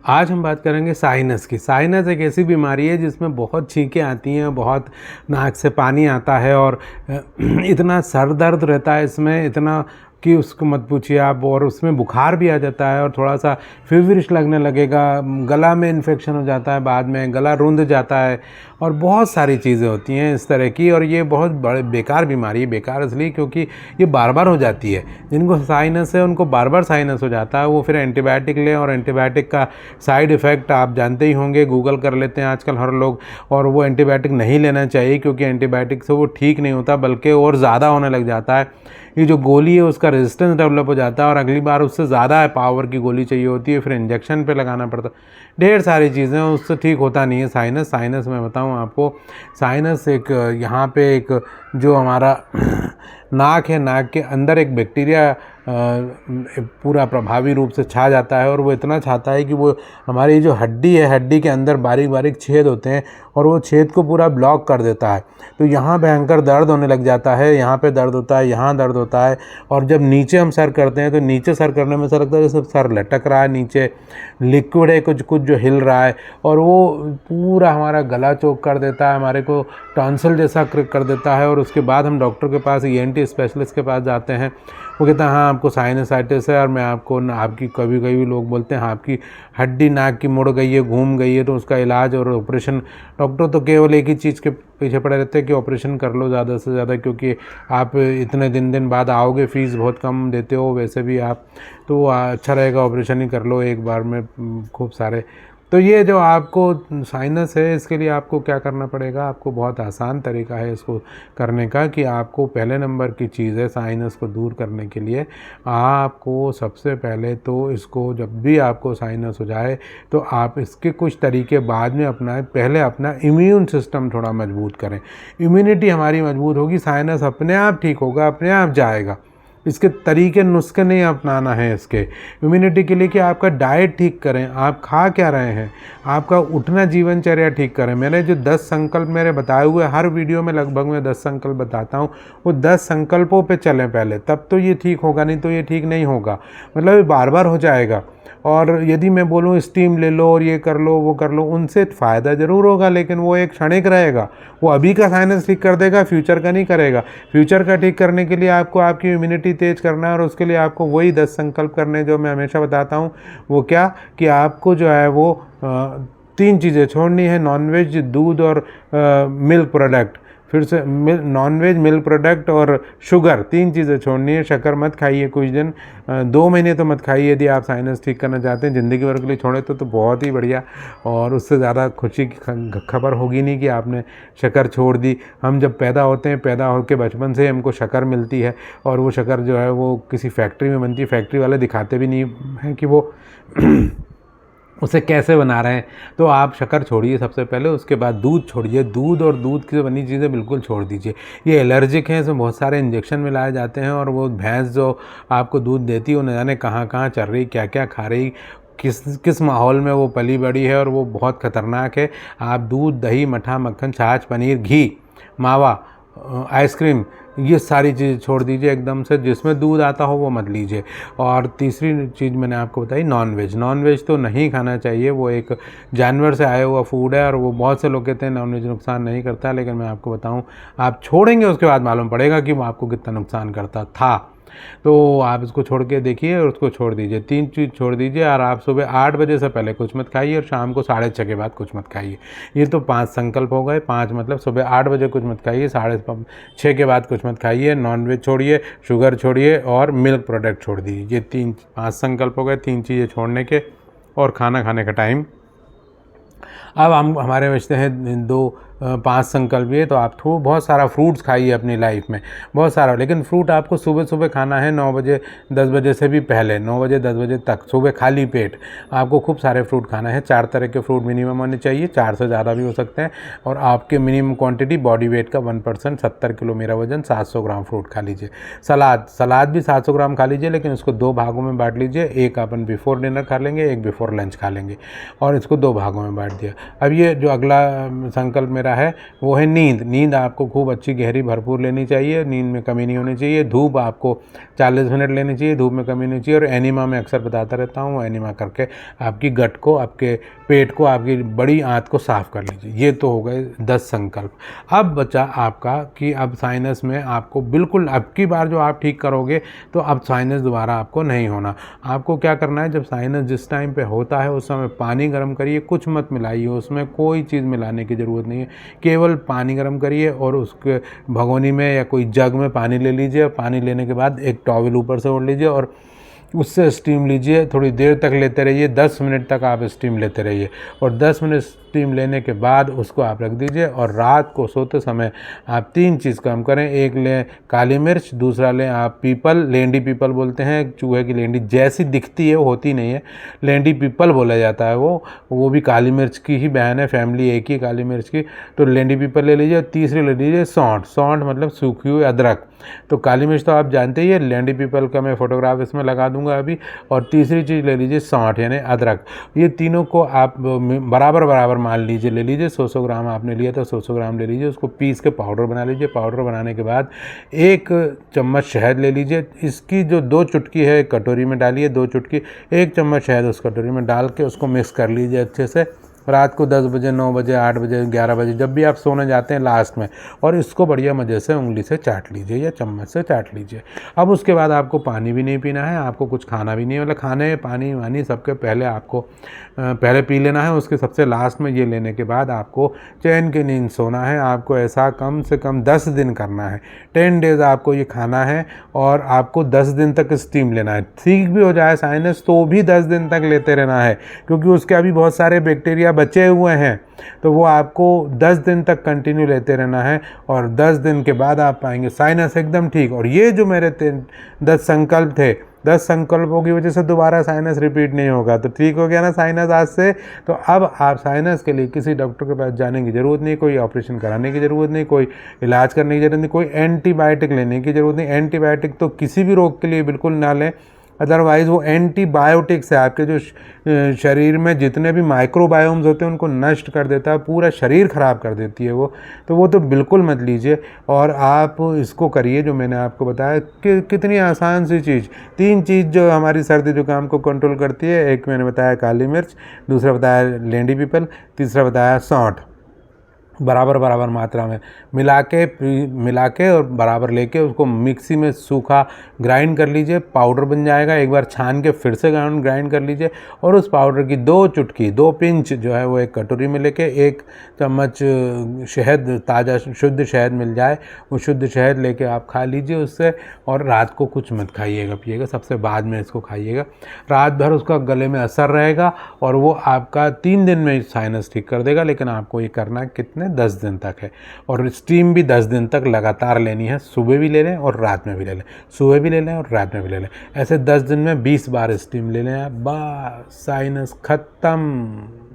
आज हम बात करेंगे साइनस की। साइनस एक ऐसी बीमारी है जिसमें बहुत छींकें आती हैं, बहुत नाक से पानी आता है और इतना सर दर्द रहता है इसमें, इतना कि उसको मत पूछिए आप। और उसमें बुखार भी आ जाता है और थोड़ा सा फीवरिश लगने लगेगा, गला में इन्फेक्शन हो जाता है, बाद में गला रुंध जाता है और बहुत सारी चीज़ें होती हैं इस तरह की। और ये बहुत बड़े बेकार बीमारी है। बेकार इसलिए क्योंकि ये बार बार हो जाती है। जिनको साइनस है उनको बार बार साइनस हो जाता है, वो फिर एंटीबायोटिक लें, और एंटीबायोटिक का साइड इफ़ेक्ट आप जानते ही होंगे, गूगल कर लेते हैं आजकल हर लोग। और वो एंटीबायोटिक नहीं लेना चाहिए क्योंकि एंटीबायोटिक से वो ठीक नहीं होता बल्कि और ज़्यादा होने लग जाता है। ये जो गोली है उसका रेजिस्टेंस डेवलप हो जाता है और अगली बार उससे ज़्यादा पावर की गोली चाहिए होती है, फिर इंजेक्शन पे लगाना पड़ता है। ढेर सारी चीज़ें, उससे ठीक होता नहीं है साइनस मैं बताऊं आपको, साइनस एक यहाँ पे एक जो हमारा नाक है, नाक के अंदर एक बैक्टीरिया पूरा प्रभावी रूप से छा जाता है। और वो इतना छाता है कि वो हमारी जो हड्डी है, हड्डी के अंदर बारीक बारीक छेद होते हैं और वो छेद को पूरा ब्लॉक कर देता है। तो यहाँ भयंकर दर्द होने लग जाता है, यहाँ पे दर्द होता है, यहाँ दर्द होता है। और जब नीचे हम सर करते हैं तो नीचे सर करने में ऐसा लगता है जैसे सर लटक रहा है, नीचे लिक्विड है कुछ कुछ जो हिल रहा है, और वो पूरा हमारा गला चोक कर देता है, हमारे को टॉन्सिल जैसा कर देता है। और उसके बाद हम डॉक्टर के पास, ENT स्पेशलिस्ट के पास जाते हैं। वो कहता है हाँ आपको साइनसाइटिस है, और मैं आपको आपकी, कभी कभी लोग बोलते हैं हाँ आपकी हड्डी नाक की मुड़ गई है, घूम गई है, तो उसका इलाज और ऑपरेशन। डॉक्टर तो केवल एक ही चीज़ के पीछे पड़े रहते हैं कि ऑपरेशन कर लो ज़्यादा से ज़्यादा, क्योंकि आप इतने दिन बाद आओगे, फीस बहुत कम देते हो वैसे भी आप, तो अच्छा रहेगा ऑपरेशन ही कर लो एक बार में खूब सारे। तो ये जो आपको साइनस है इसके लिए आपको क्या करना पड़ेगा, आपको बहुत आसान तरीका है इसको करने का। कि आपको पहले नंबर की चीज़ है साइनस को दूर करने के लिए, आपको सबसे पहले तो इसको, जब भी आपको साइनस हो जाए तो आप इसके कुछ तरीके बाद में अपनाएं। पहले अपना इम्यून सिस्टम थोड़ा मजबूत करें, इम्यूनिटी हमारी मजबूत होगी, साइनस अपने आप ठीक होगा, अपने आप जाएगा। इसके तरीके नुस्खे नहीं अपनाना है इसके इम्यूनिटी के लिए। कि आपका डाइट ठीक करें, आप खा क्या रहे हैं, आपका उठना जीवनचर्या ठीक करें। मैंने जो 10 संकल्प मेरे बताए हुए, हर वीडियो में लगभग मैं 10 संकल्प बताता हूँ, वो 10 संकल्पों पे चलें पहले, तब तो ये ठीक होगा, नहीं तो ये ठीक नहीं होगा। मतलब ये बार बार हो जाएगा। और यदि मैं बोलूँ स्टीम ले लो और ये कर लो वो कर लो, उनसे फ़ायदा ज़रूर होगा लेकिन वो एक क्षणिक रहेगा। वो अभी का साइनस ठीक कर देगा, फ्यूचर का नहीं करेगा। फ्यूचर का ठीक करने के लिए आपको आपकी इम्यूनिटी तेज करना है, और उसके लिए आपको वही 10 संकल्प करने जो मैं हमेशा बताता हूँ। वो क्या कि आपको जो है वो 3 चीज़ें छोड़नी है, नॉनवेज, दूध और मिल्क प्रोडक्ट। फिर से नॉनवेज, मिल्क प्रोडक्ट और शुगर, 3 चीज़ें छोड़नी है। शक्कर मत खाइए कुछ दिन, 2 महीने तो मत खाइए। यदि आप साइनस ठीक करना चाहते हैं, ज़िंदगी भर के लिए छोड़े तो बहुत ही बढ़िया। और उससे ज़्यादा खुशी की खबर होगी नहीं कि आपने शक्कर छोड़ दी। हम जब पैदा होते हैं, पैदा होकर बचपन से हमको शक्कर मिलती है, और वो शक्कर जो है वो किसी फैक्ट्री में बनती है। फैक्ट्री वाले दिखाते भी नहीं हैं कि वो उसे कैसे बना रहे हैं। तो आप शक्कर छोड़िए सबसे पहले, उसके बाद दूध छोड़िए। दूध और दूध की बनी चीज़ें बिल्कुल छोड़ दीजिए। ये एलर्जिक हैं, इसमें बहुत सारे इंजेक्शन मिलाए जाते हैं, और वो भैंस जो आपको दूध देती है वो न जाने कहाँ कहाँ चल रही, क्या क्या खा रही, किस किस माहौल में वो पली बड़ी है, और वो बहुत ख़तरनाक है। आप दूध, दही, मट्ठा, मक्खन, छाछ, पनीर, घी, मावा, आइसक्रीम, ये सारी चीज़ छोड़ दीजिए एकदम से। जिसमें दूध आता हो वो मत लीजिए। और तीसरी चीज़ मैंने आपको बताई नॉनवेज। नॉनवेज तो नहीं खाना चाहिए, वो एक जानवर से आया हुआ फूड है, और वो बहुत से लोग कहते हैं नॉनवेज नुकसान नहीं करता, लेकिन मैं आपको बताऊं, आप छोड़ेंगे उसके बाद मालूम पड़ेगा कि वो आपको कितना नुकसान करता था। तो आप इसको छोड़ के देखिए और उसको छोड़ दीजिए। 3 चीज़ छोड़ दीजिए। और आप सुबह 8 बजे से पहले कुछ मत खाइए, और शाम को 6:30 के बाद कुछ मत खाइए। ये तो 5 संकल्प हो गए। 5 मतलब सुबह 8 बजे कुछ मत खाइए, 6:30 के बाद कुछ मत खाइए, नॉनवेज छोड़िए, शुगर छोड़िए, और मिल्क प्रोडक्ट छोड़ दीजिए। ये 5 संकल्प हो गए, 3 चीज़ें छोड़ने के, और खाना खाने का टाइम। अब हम हमारे बचते हैं 5 संकल्प। ये तो आप बहुत सारा फ्रूट्स खाइए अपनी लाइफ में, बहुत सारा। लेकिन फ्रूट आपको सुबह सुबह खाना है, 9 बजे 10 बजे से भी पहले, 9 बजे 10 बजे तक सुबह खाली पेट आपको खूब सारे फ्रूट खाना है। 4 तरह के फ्रूट मिनिमम होने चाहिए, 4 से ज़्यादा भी हो सकते हैं। और आपके मिनिमम क्वांटिटी बॉडी वेट का 1%, 70 किलो मेरा वजन, 700 ग्राम फ्रूट खा लीजिए। सलाद भी 700 ग्राम खा लीजिए, लेकिन उसको 2 भागों में बांट लीजिए। एक अपन बिफोर डिनर खा लेंगे, एक बिफोर लंच खा लेंगे, और इसको 2 भागों में बांट दिया। अब ये जो अगला संकल्प मेरा करता है वो है नींद। नींद आपको खूब अच्छी गहरी भरपूर लेनी चाहिए, नींद में कमी नहीं होनी चाहिए। धूप आपको 40 मिनट लेनी चाहिए, धूप में कमी नहीं चाहिए। और एनिमा मैं अक्सर बताता रहता हूँ, एनिमा करके आपकी गट को, आपके पेट को, आपकी बड़ी आंत को साफ़ कर लीजिए। ये तो हो गए 10 संकल्प। अब बचा आपका कि अब साइनस में आपको बिल्कुल, अब की बार जो आप ठीक करोगे तो अब साइनस दोबारा आपको नहीं होना। आपको क्या करना है, जब साइनस जिस टाइम पे होता है उस समय पानी गर्म करिए, कुछ मत मिलाइए, उसमें कोई चीज़ मिलाने की ज़रूरत नहीं है। केवल पानी गर्म करिए और उसके भगोनी में या कोई जग में पानी ले लीजिए। पानी लेने के बाद एक टॉवल ऊपर से ओढ़ लीजिए और उससे स्टीम लीजिए। थोड़ी देर तक लेते रहिए, 10 मिनट तक आप स्टीम लेते रहिए और 10 मिनट स्टीम लेने के बाद उसको आप रख दीजिए। और रात को सोते समय आप 3 चीज़ काम करें। एक लें काली मिर्च, दूसरा लें आप पीपल, लेंडी पीपल बोलते हैं, चूहे की लेंडी जैसी दिखती है, वो होती नहीं है, लेंडी पीपल बोला जाता है। वो भी काली मिर्च की ही बहन है, फैमिली एक ही काली मिर्च की। तो लेंडी पीपल ले लीजिए। तीसरी ले लीजिए सौंठ। सौंठ मतलब सूखी हुई अदरक। तो काली मिर्च तो आप जानते ही है, लेंडी पीपल का मैं फोटोग्राफ इसमें लगा दूंगा अभी। और तीसरी चीज़ ले लीजिए सौंठ यानी अदरक। ये तीनों को आप बराबर बराबर मान लीजिए, ले लीजिए। 100 ग्राम आपने लिया था, 100 ग्राम ले लीजिए। उसको पीस के पाउडर बना लीजिए। पाउडर बनाने के बाद 1 चम्मच शहद ले लीजिए। इसकी जो 2 चुटकी है कटोरी में डालिए, 2 चुटकी, 1 चम्मच शहद उस कटोरी में डाल के उसको मिक्स कर लीजिए अच्छे से। रात को 10 बजे, 9 बजे, 8 बजे, 11 बजे, जब भी आप सोने जाते हैं लास्ट में, और इसको बढ़िया मज़े से उंगली से चाट लीजिए या चम्मच से चाट लीजिए। अब उसके बाद आपको पानी भी नहीं पीना है, आपको कुछ खाना भी नहीं है। मतलब खाने पानी वानी सबके पहले आपको पहले पी लेना है, उसके सबसे लास्ट में ये लेने के बाद आपको चैन की नींद सोना है। आपको ऐसा कम से कम 10 दिन करना है। 10 डेज़ आपको ये खाना है और आपको 10 दिन तक स्टीम लेना है। ठीक भी हो जाए साइनस तो भी 10 दिन तक लेते रहना है, क्योंकि उसके अभी बहुत सारे बैक्टीरिया बचे हुए हैं। तो वो आपको 10 दिन तक कंटिन्यू लेते रहना है और 10 दिन के बाद आप पाएंगे साइनस एकदम ठीक। और ये जो मेरे 10 संकल्प थे, 10 संकल्पों की वजह से दोबारा साइनस रिपीट नहीं होगा। तो ठीक हो गया ना साइनस आज से। तो अब आप साइनस के लिए किसी डॉक्टर के पास जाने की ज़रूरत नहीं, कोई ऑपरेशन कराने की ज़रूरत नहीं, कोई इलाज करने की ज़रूरत नहीं, कोई एंटीबायोटिक लेने की ज़रूरत नहीं। एंटीबायोटिक तो किसी भी रोग के लिए बिल्कुल ना लें, अदरवाइज़ वो एंटीबायोटिक्स है, आपके जो शरीर में जितने भी माइक्रोबायोम्स होते हैं उनको नष्ट कर देता है, पूरा शरीर ख़राब कर देती है वो। तो वो तो बिल्कुल मत लीजिए और आप इसको करिए जो मैंने आपको बताया कि कितनी आसान सी चीज़। 3 चीज़ जो हमारी सर्दी जुकाम को कंट्रोल करती है, एक मैंने बताया काली मिर्च, दूसरा बताया लेंडी पीपल, तीसरा बताया सौंठ। बराबर बराबर मात्रा में मिला के और बराबर लेके उसको मिक्सी में सूखा ग्राइंड कर लीजिए, पाउडर बन जाएगा। एक बार छान के फिर से ग्राइंड कर लीजिए और उस पाउडर की 2 चुटकी, 2 पिंच जो है वो एक कटोरी में लेके 1 चम्मच शहद, ताज़ा शुद्ध शहद मिल जाए, वो शुद्ध शहद लेके आप खा लीजिए उससे। और रात को कुछ मत खाइएगा पिएगा, सबसे बाद में इसको खाइएगा। रात भर उसका गले में असर रहेगा और वो आपका 3 दिन में साइनस ठीक कर देगा। लेकिन आपको ये करना कितने 10 दिन तक है। और स्टीम भी 10 दिन तक लगातार लेनी है, सुबह भी ले लें और रात में भी ले लें, सुबह भी ले लें और रात में भी ले लें। ऐसे 10 दिन में 20 बार स्टीम ले लें, बस साइनस ख़त्म।